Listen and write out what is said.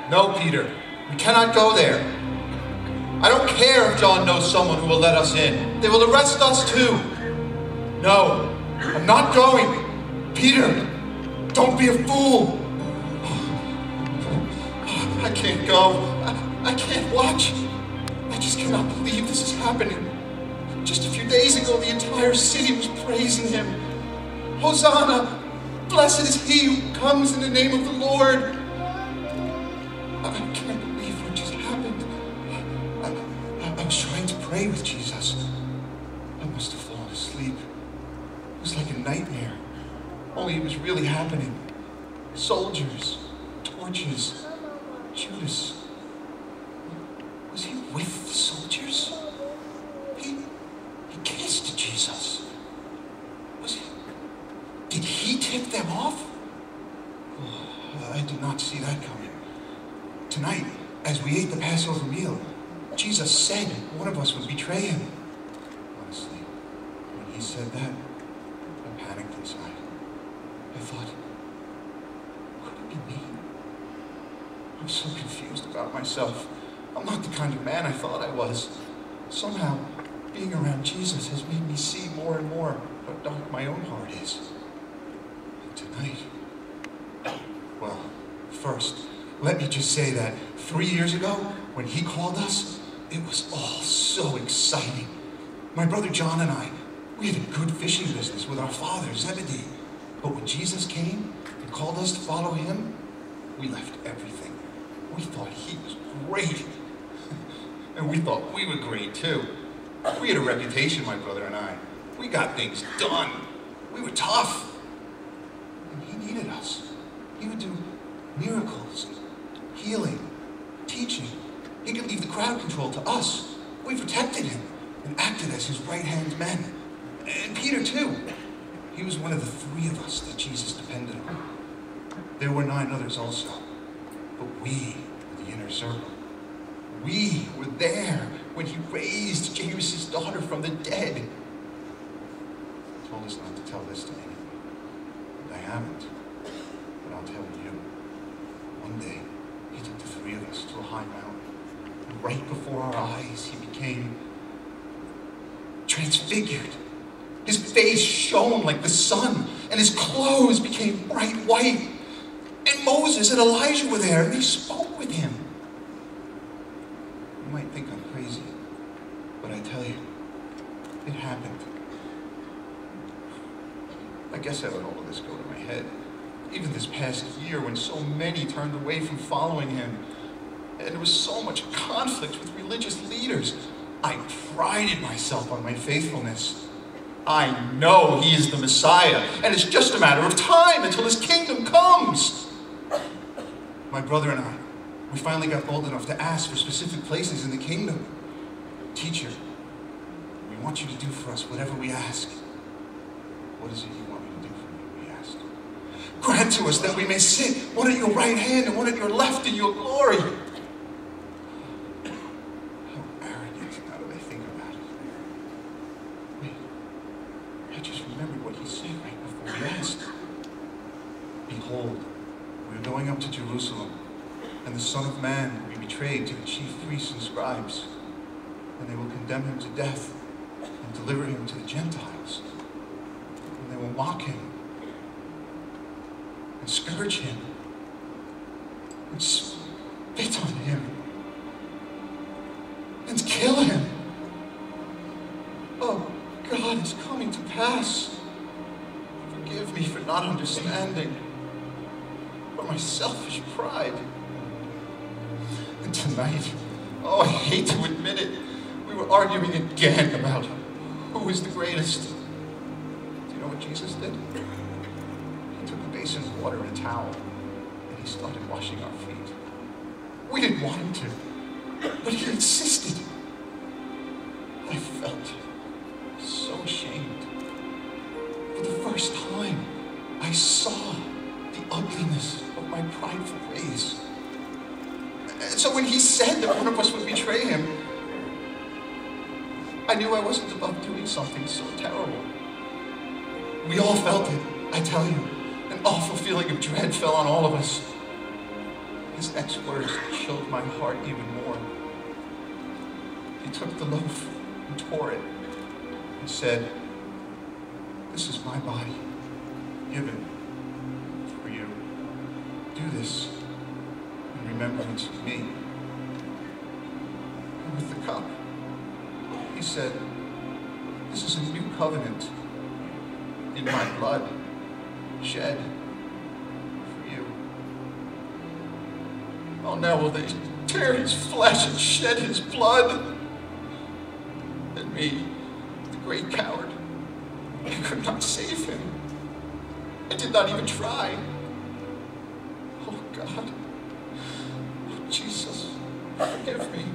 No, Peter, we cannot go there. I don't care if John knows someone who will let us in. They will arrest us too. No, I'm not going. Peter, don't be a fool. I can't go. I can't watch. I just cannot believe this is happening. Just a few days ago, the entire city was praising him. Hosanna! Blessed is he who comes in the name of the Lord. I can't believe what just happened. I was trying to pray with Jesus. I must have fallen asleep. It was like a nightmare. Only it was really happening. Soldiers, torches, Judas. Was he with the soldiers? He kissed Jesus. Did he tip them off? Oh, I did not see that coming. Tonight, as we ate the Passover meal, Jesus said one of us would betray him. Honestly, when he said that, I panicked inside. I thought, could it be me? I'm so confused about myself. I'm not the kind of man I thought I was. Somehow, being around Jesus has made me see more and more how dark my own heart is. And tonight, well, first, let me just say that 3 years ago, when he called us, it was all so exciting. My brother John and I, we had a good fishing business with our father, Zebedee. But when Jesus came and called us to follow him, we left everything. We thought he was great. And we thought we were great too. We had a reputation, my brother and I. We got things done. We were tough. And he needed us. He would do miracles, healing, teaching. He could leave the crowd control to us. We protected him and acted as his right-hand men. And Peter too. He was one of the 3 of us that Jesus depended on. There were 9 others also. But we were the inner circle. We were there when he raised Jairus' daughter from the dead. He told us not to tell this to anyone. And I haven't. But I'll tell you. One day, he took the 3 of us to a high mountain. And right before our eyes, he became transfigured. His face shone like the sun, and his clothes became bright white. And Moses and Elijah were there, and they spoke with him. You might think I'm crazy, but I tell you, it happened. I guess I let all of this go to my head. Even this past year, when so many turned away from following him, and there was so much conflict with religious leaders, I prided myself on my faithfulness. I know he is the Messiah, and it's just a matter of time until his kingdom comes. My brother and I, we finally got bold enough to ask for specific places in the kingdom. Teacher, we want you to do for us whatever we ask. What is it you want me to do for you, we asked. Grant to us that we may sit, one at your right hand and one at your left in your glory. How arrogant, now that I think about it. Wait, I just remembered what he said right before we asked. Behold, we are going up to Jerusalem, and the Son of Man will be betrayed to the chief priests and scribes, and they will condemn him to death and deliver him to the Gentiles. And they will mock him and scourge him and spit on him and kill him. Oh, God is coming to pass. Forgive me for not understanding, for my selfish pride. And tonight, oh, I hate to admit it, we were arguing again about who is the greatest. Do you know what Jesus did? He took a basin of water and a towel, and he started washing our feet. We didn't want him to, but he insisted. I felt so ashamed. For the first time, I saw the ugliness of my prideful ways. And so when he said that one of us would betray him, I knew I wasn't above doing something so terrible. We all felt it, I tell you. An awful feeling of dread fell on all of us. His next words chilled my heart even more. He took the loaf and tore it and said, "This is my body, given for you. Do this in remembrance of me." And with the cup, he said, "This is a new covenant in my blood, shed for you. Oh, now will they tear his flesh and shed his blood? And me, the great coward, I could not save him. I did not even try. Oh, God. Oh, Jesus, forgive me."